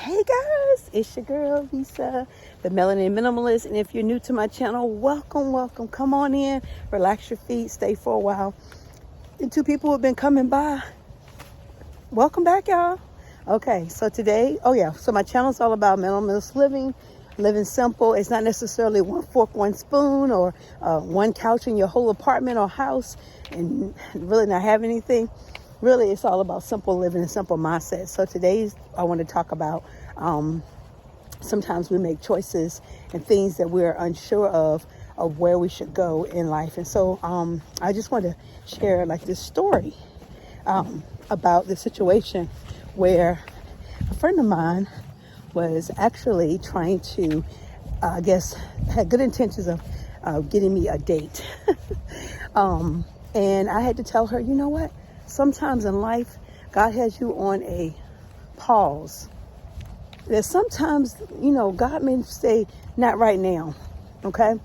Hey guys, it's your girl Lisa, the Melanin Minimalist, and if you're new to my channel, welcome. Come on in, relax your feet, stay for a while. And two people have been coming by. Welcome back, y'all. Okay, so today, so my channel is all about minimalist living simple. It's not necessarily one fork, one spoon, or one couch in your whole apartment or house, and really not have anything. Really, it's all about simple living and simple mindset. So today I want to talk about sometimes we make choices and things that we're unsure of where we should go in life. And so I just want to share like this story about the situation where a friend of mine was actually trying to, had good intentions of getting me a date. And I had to tell her, you know what? Sometimes in life, God has you on a pause. That sometimes, God may say, not right now, okay?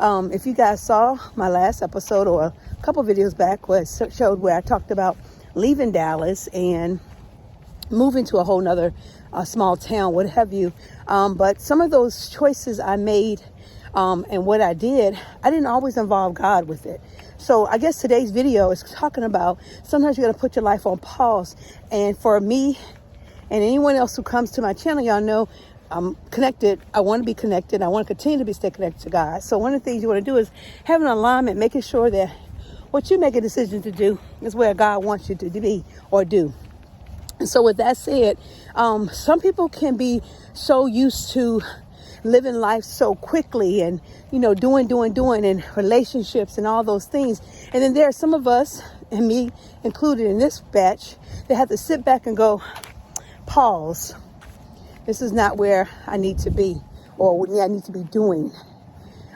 If you guys saw my last episode or a couple videos back showed where I talked about leaving Dallas and moving to a whole nother small town, what have you. But some of those choices I made and what I did, I didn't always involve God with it. So I guess today's video is talking about sometimes you got to put your life on pause. And for me and anyone else who comes to my channel, y'all know I'm connected. I want to be connected. I want to continue to stay connected to God. So one of the things you want to do is have an alignment, making sure that what you make a decision to do is where God wants you to be or do. And so with that said, some people can be so used to living life so quickly and, doing in relationships and all those things. And then there are some of us, and me included in this batch, that have to sit back and go, pause. This is not where I need to be or what I need to be doing.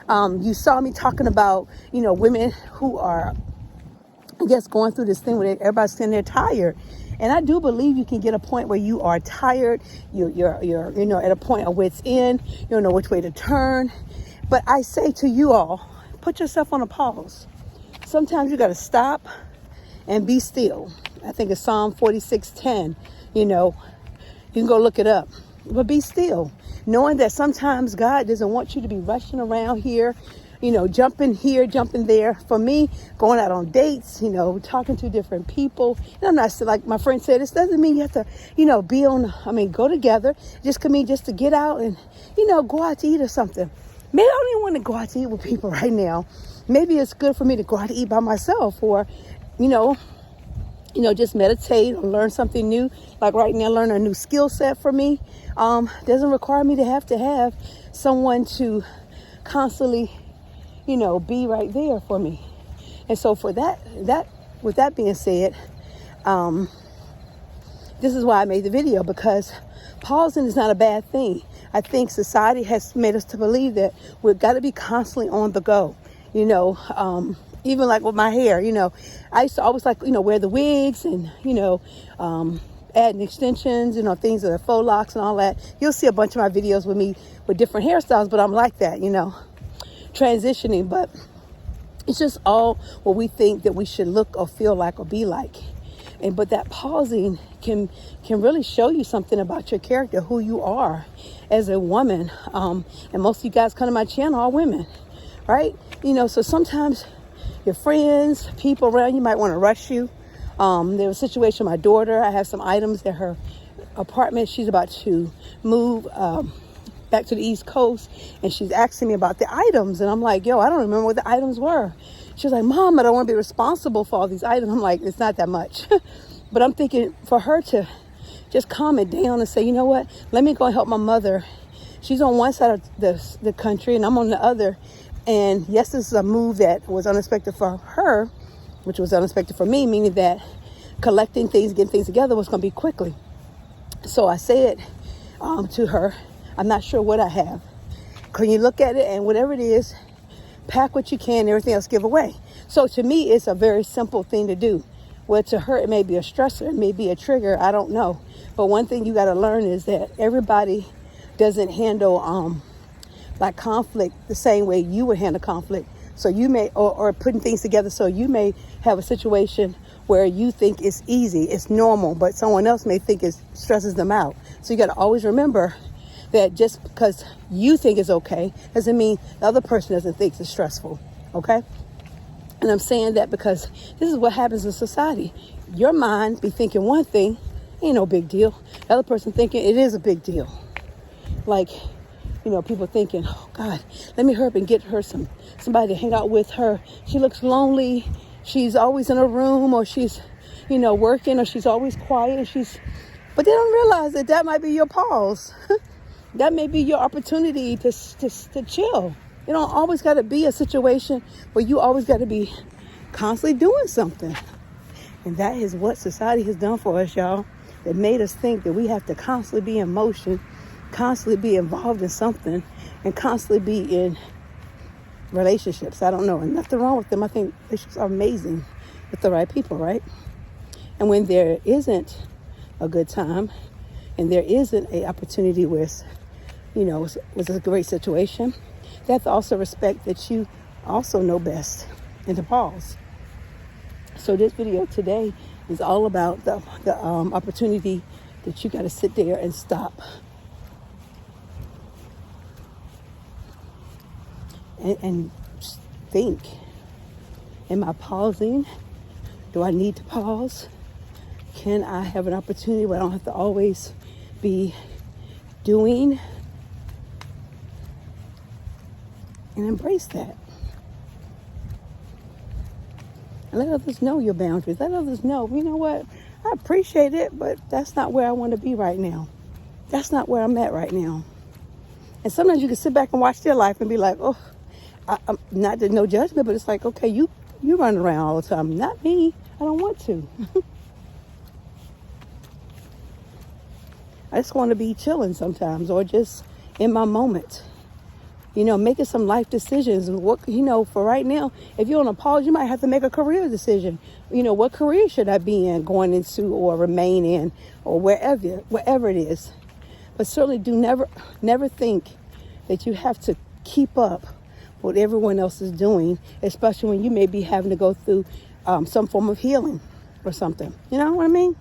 You saw me talking about, women who are, going through this thing where everybody's sitting there tired. And I do believe you can get a point where you are tired. You're at a point of wit's end. You don't know which way to turn. But I say to you all, put yourself on a pause. Sometimes you got to stop and be still. I think it's Psalm 46:10. You can go look it up. But be still, knowing that sometimes God doesn't want you to be rushing around here, jumping here, jumping there. For me, going out on dates, talking to different people. And I'm not, like my friend said, this doesn't mean you have to, go together. Just could mean just to get out and, go out to eat or something. Maybe I don't even want to go out to eat with people right now. Maybe it's good for me to go out to eat by myself or, just meditate or learn something new. Like right now, learn a new skill set for me. Doesn't require me to have someone to constantly be right there for me. And so for with that being said, this is why I made the video, because pausing is not a bad thing. I think society has made us to believe that we've got to be constantly on the go, even like with my hair, I used to always wear the wigs and, adding extensions, things that are faux locks and all that. You'll see a bunch of my videos with me with different hairstyles, but I'm like that, transitioning. But it's just all what we think that we should look or feel like or be like. But that pausing can really show you something about your character, who you are as a woman. And most of you guys come to my channel are women, right? So sometimes your friends, people around you might want to rush you. There was a situation with my daughter. I have some items at her apartment. She's about to move back to the East Coast, and she's asking me about the items. And I'm like, I don't remember what the items were. She's like, Mom, I don't want to be responsible for all these items. I'm like, it's not that much. But I'm thinking for her to just calm it down and say, you know what, let me go and help my mother. She's on one side of the country and I'm on the other. And yes, this is a move that was unexpected for her, which was unexpected for me, meaning that collecting things, getting things together was going to be quickly. So I said to her, I'm not sure what I have. Can you look at it, and whatever it is, pack what you can, everything else give away. So to me, it's a very simple thing to do. Well, to her, it may be a stressor, it may be a trigger, I don't know. But one thing you got to learn is that everybody doesn't handle like conflict the same way you would handle conflict. So you may, or putting things together, so you may have a situation where you think it's easy, it's normal, but someone else may think it stresses them out. So you got to always remember that just because you think it's okay doesn't mean the other person doesn't think it's stressful, okay? And I'm saying that because this is what happens in society. Your mind be thinking one thing, ain't no big deal. The other person thinking it is a big deal. Like, people thinking, oh God, let me hurry up and get her somebody to hang out with her. She looks lonely. She's always in her room, or she's, working, or she's always quiet. But they don't realize that might be your pause. That may be your opportunity to chill. You don't always got to be a situation where you always got to be constantly doing something. And that is what society has done for us, y'all. That made us think that we have to constantly be in motion, constantly be involved in something, and constantly be in relationships. I don't know. And nothing wrong with them. I think relationships are amazing with the right people, right? And when there isn't a good time and there isn't an opportunity with, was a great situation, you have to also respect that you also know best and to pause. So this video today is all about the opportunity that you got to sit there and stop and think. Am I pausing? Do I need to pause? Can I have an opportunity where I don't have to always be doing? And embrace that. And let others know your boundaries. Let others know, you know what? I appreciate it, but that's not where I want to be right now. That's not where I'm at right now. And sometimes you can sit back and watch their life and be like, oh, I'm not no judgment, but it's like, okay, you run around all the time. Not me. I don't want to. I just want to be chilling sometimes, or just in my moment. Making some life decisions. And what, for right now, if you're on a pause, you might have to make a career decision. What career should I be in, going into, or remain in, or wherever it is. But certainly do never think that you have to keep up what everyone else is doing, especially when you may be having to go through some form of healing or something. You know what I mean?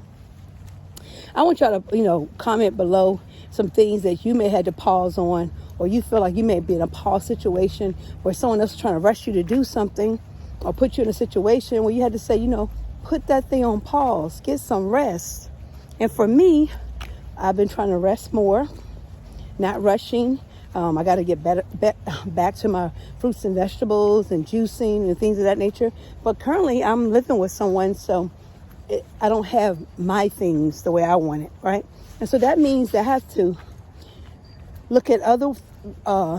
I want y'all to, comment below some things that you may have to pause on, or you feel like you may be in a pause situation where someone else is trying to rush you to do something, or put you in a situation where you had to say, put that thing on pause, get some rest. And for me, I've been trying to rest more, not rushing. I got to get back to my fruits and vegetables and juicing and things of that nature. But currently I'm living with someone, so I don't have my things the way I want it, right? And so that means that I have to look at other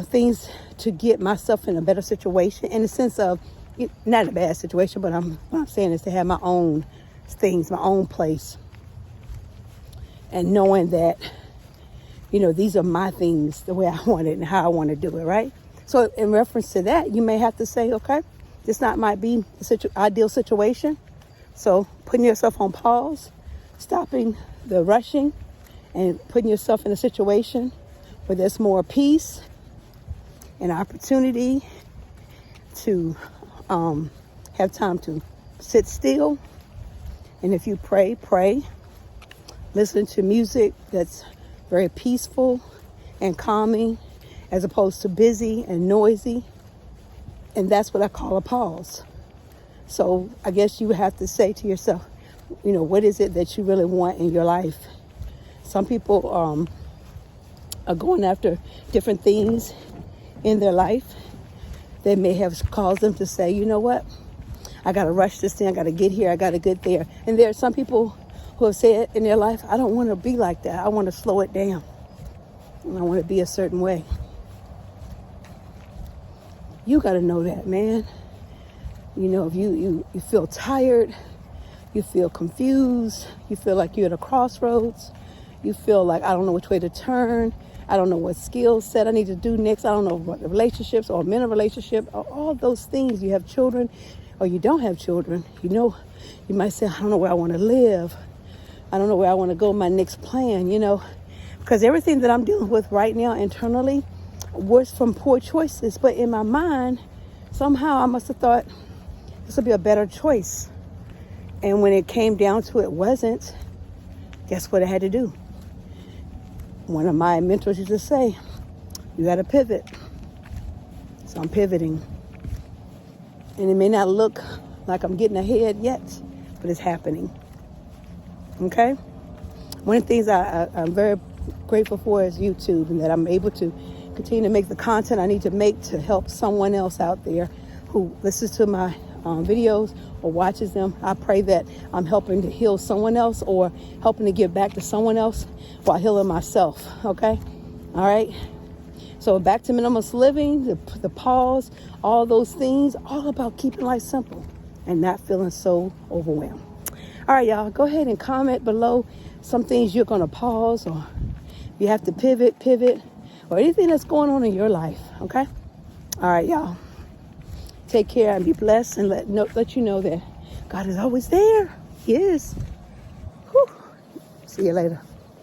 things to get myself in a better situation, in the sense of, not a bad situation, but what I'm saying is to have my own things, my own place. And knowing that, these are my things, the way I want it and how I want to do it, right? So in reference to that, you may have to say, okay, this might be the ideal situation. So putting yourself on pause, stopping the rushing, and putting yourself in a situation where there's more peace and opportunity to have time to sit still. And if you pray. Listen to music that's very peaceful and calming, as opposed to busy and noisy. And that's what I call a pause. So I guess you have to say to yourself, what is it that you really want in your life? Some people are going after different things in their life that may have caused them to say, you know what? I got to rush this thing. I got to get here. I got to get there. And there are some people who have said in their life, I don't want to be like that. I want to slow it down. And I want to be a certain way. You got to know that, man. If you feel tired, you feel confused, you feel like you're at a crossroads, you feel like I don't know which way to turn, I don't know what skill set I need to do next, I don't know what relationships or men in a relationship, or all those things. You have children or you don't have children, you might say, I don't know where I want to live, I don't know where I want to go, my next plan, because everything that I'm dealing with right now internally was from poor choices. But in my mind, somehow I must have thought this would be a better choice. And when it came down to it wasn't, guess what I had to do? One of my mentors used to say, you got to pivot. So I'm pivoting. And it may not look like I'm getting ahead yet, but it's happening. Okay? One of the things I'm very grateful for is YouTube, and that I'm able to continue to make the content I need to make to help someone else out there who listens to my videos or watches them. I pray that I'm helping to heal someone else or helping to give back to someone else while healing myself. Okay? All right? So back to minimalist living, the pause, all those things, all about keeping life simple and not feeling so overwhelmed. All right, y'all, go ahead and comment below some things you're going to pause, or you have to pivot, or anything that's going on in your life, okay? All right, y'all. Take care and be blessed, and let you know that God is always there. He is. Whew. See you later.